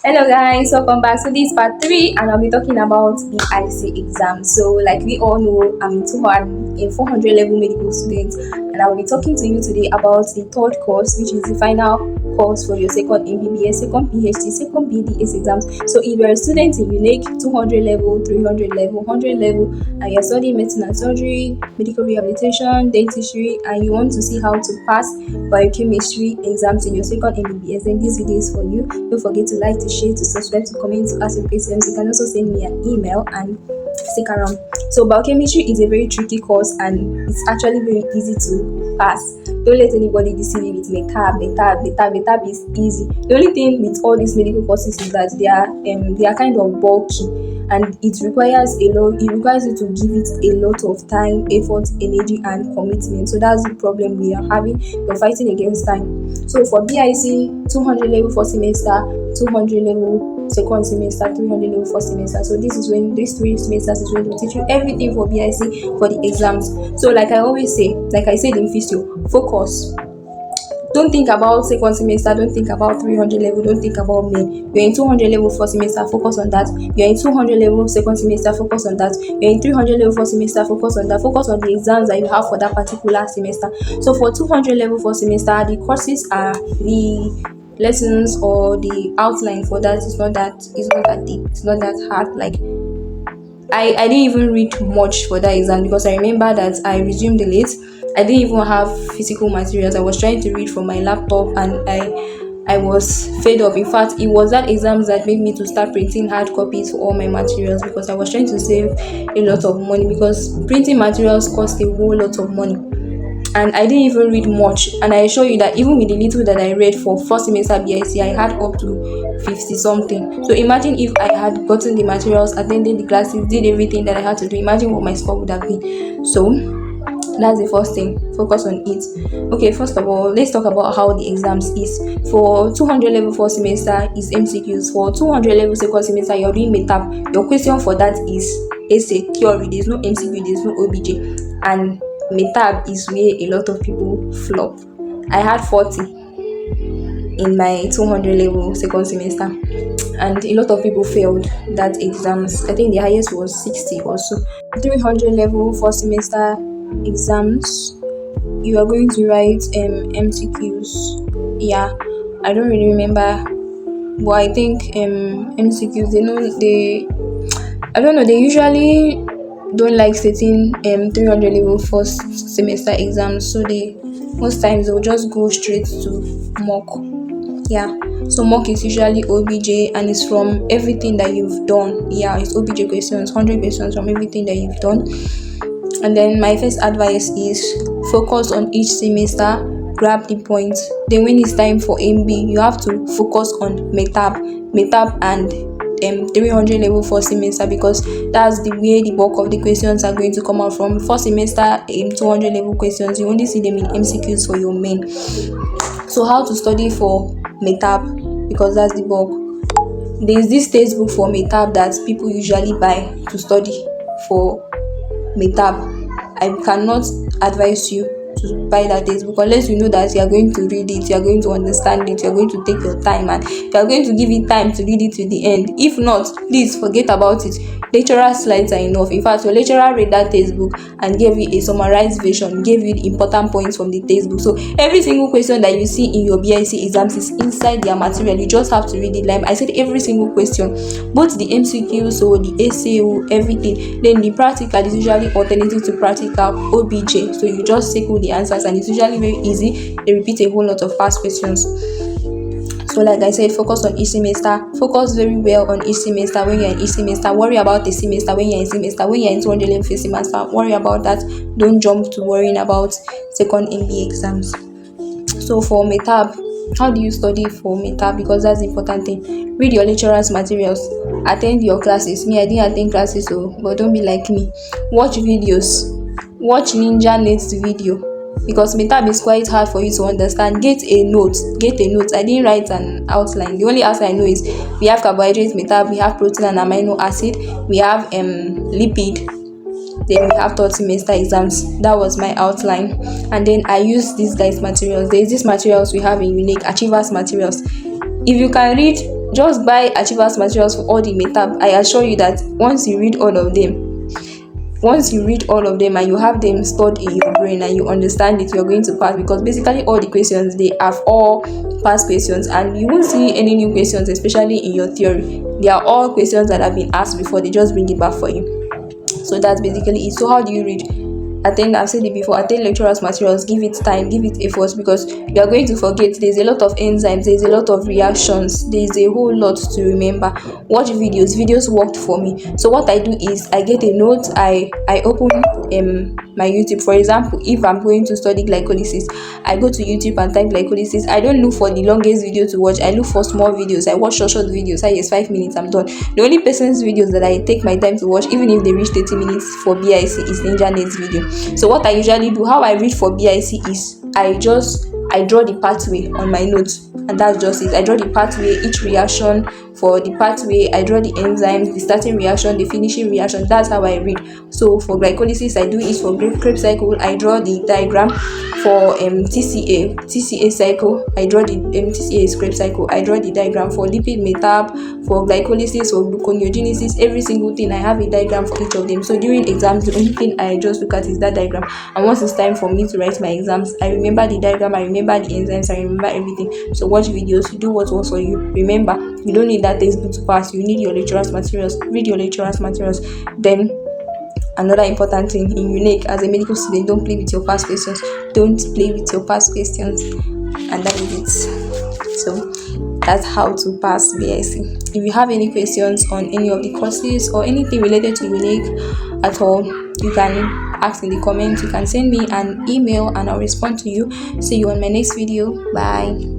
Hello guys, welcome back. So this is part 3 and I'll be talking about the IC exam. So like we all know, I'm a 400 level medical student and I'll be talking to you today about the third course, which is the final course for your second MBBS, second PhD, second BDS exams. So if you're a student in UNEC, 200 level, 300 level, 100 level, and you're studying medicine and surgery, medical rehabilitation, dentistry, and you want to see how to pass biochemistry exams in your second MBBS, then this video is for you. Don't forget to like, to share, to subscribe, to comment, to ask your questions. You can also send me an email and stick around. So biochemistry is a very tricky course and it's actually very easy to pass. Don't let anybody deceive you with metab is easy. The only thing with all these medical courses is that they are kind of bulky and it requires you to give it a lot of time, effort, energy and commitment. So that's the problem we are having. We're fighting against time. So for BIC, 200 level first semester, 200 level second semester, 300 level first semester. So these 3 semesters is going to teach you everything for BIC for the exams. So like I always say, like I said in physio, focus. Don't think about second semester, don't think about 300 level, don't think about main. You're in 200 level first semester, focus on that. You're in 200 level second semester, focus on that. You're in 300 level first semester, focus on that. Focus on the exams that you have for that particular semester. So for 200 level first semester, the courses are the lessons or the outline for that is not that deep, it's not that hard. Like I didn't even read much for that exam because I remember that I resumed late. I didn't even have physical materials. I was trying to read from my laptop and I was fed up. In fact, it was that exams that made me to start printing hard copies for all my materials because I was trying to save a lot of money because printing materials cost a whole lot of money. And I didn't even read much, and I assure you that even with the little that I read for first semester BIC, I had up to 50 something. So imagine if I had gotten the materials, attended the classes, did everything that I had to do, imagine what my score would have been. So that's the first thing, focus on it. Okay, first of all, let's talk about how the exams is. For 200 level first semester is MCQs. For 200 level second semester, you're doing metab. Your question for that is essay, theory. There's no MCQ, there's no OBJ, and metab is where a lot of people flop. I had 40 in my 200 level second semester and a lot of people failed that exams. I think the highest was 60 or so. 300 level first semester exams, you are going to write MCQs. Yeah, I don't really remember, but I think MCQs, they usually don't like sitting 300 level first semester exams, so most times they'll just go straight to mock. Yeah, so mock is usually OBJ and it's from everything that you've done. Yeah, it's OBJ questions, 100 questions from everything that you've done. And then my first advice is focus on each semester, grab the points. Then when it's time for MB, you have to focus on metab and 300 level first semester because that's the way the bulk of the questions are going to come out from. First semester 200 level questions, you only see them in MCQs for your main. So how to study for metab, because that's the bulk. There's this textbook for metab that people usually buy to study for metab. I cannot advise you to buy that textbook unless you know that you are going to read it, you are going to understand it, you are going to take your time and you are going to give it time to read it to the end. If not, please forget about it. Lecturer slides are enough. In fact, your lecturer read that textbook and gave you a summarized version, gave you the important points from the textbook. So every single question that you see in your BIC exams is inside their material. You just have to read it. Like I said, every single question, both the MCQs or the essay or everything. Then the practical is usually alternative to practical, OBJ. So you just circle the answers and it's usually very easy. They repeat a whole lot of past questions. So like I said, focus on each semester. Focus very well on each semester. When you're in each semester, worry about the semester. When you're in semester, when you're in 200 level first semester, worry about that. Don't jump to worrying about second MB exams. So for metab, how do you study for metab? Because that's the important thing. Read your lecturer's materials. Attend your classes. Me, I didn't attend classes, but don't be like me. Watch videos. Watch Ninja Net's video. Because metab is quite hard for you to understand. Get a note. I didn't write an outline. The only outline I know is we have carbohydrate metab, we have protein and amino acid, we have lipid, then we have third semester exams. That was my outline. And then I used these guys materials. There's these materials we have in UNEC, achievers materials. If you can read Just buy achievers materials for all the metab. I assure you that once you read all of them, and you have them stored in your brain and you understand it, you're going to pass, because basically all the questions, they have all past questions, and you won't see any new questions, especially in your theory. They are all questions that have been asked before, they just bring it back for you. So that's basically it. So how do you read? I've said it before, attend lecturers materials, give it time, give it effort, because you are going to forget. There's a lot of enzymes, there's a lot of reactions, there's a whole lot to remember. Watch videos worked for me. So what I do is I get a note, I open my YouTube. For example, if I'm going to study glycolysis, I go to YouTube and type glycolysis. I don't look for the longest video to watch, I look for small videos. I watch short videos. I use 5 minutes, I'm done. The only person's videos that I take my time to watch, even if they reach 30 minutes for BIC, is Ninja Net's video. So what I usually do, how I read for BIC is I draw the pathway on my notes, and that's just it. I draw the pathway, each reaction. For the pathway, I draw the enzymes, the starting reaction, the finishing reaction. That's how I read. So for glycolysis, I do it. For Krebs cycle, I draw the diagram. For TCA cycle, I draw the TCA Krebs cycle, I draw the diagram. For lipid metab, for glycolysis, for gluconeogenesis, every single thing, I have a diagram for each of them. So during exams, the only thing I just look at is that diagram, and once it's time for me to write my exams, I remember the diagram, I remember the enzymes, I remember everything. So watch videos, do what works for you. Remember, you don't need that textbook to pass, you need your lecturer's materials. Read your lecturer's materials. Then another important thing in UNEC, as a medical student, don't play with your past questions. Don't play with your past questions. And that is it. So that's how to pass BIC. If you have any questions on any of the courses or anything related to UNEC at all, you can ask in the comments. You can send me an email and I'll respond to you. See you on my next video. Bye.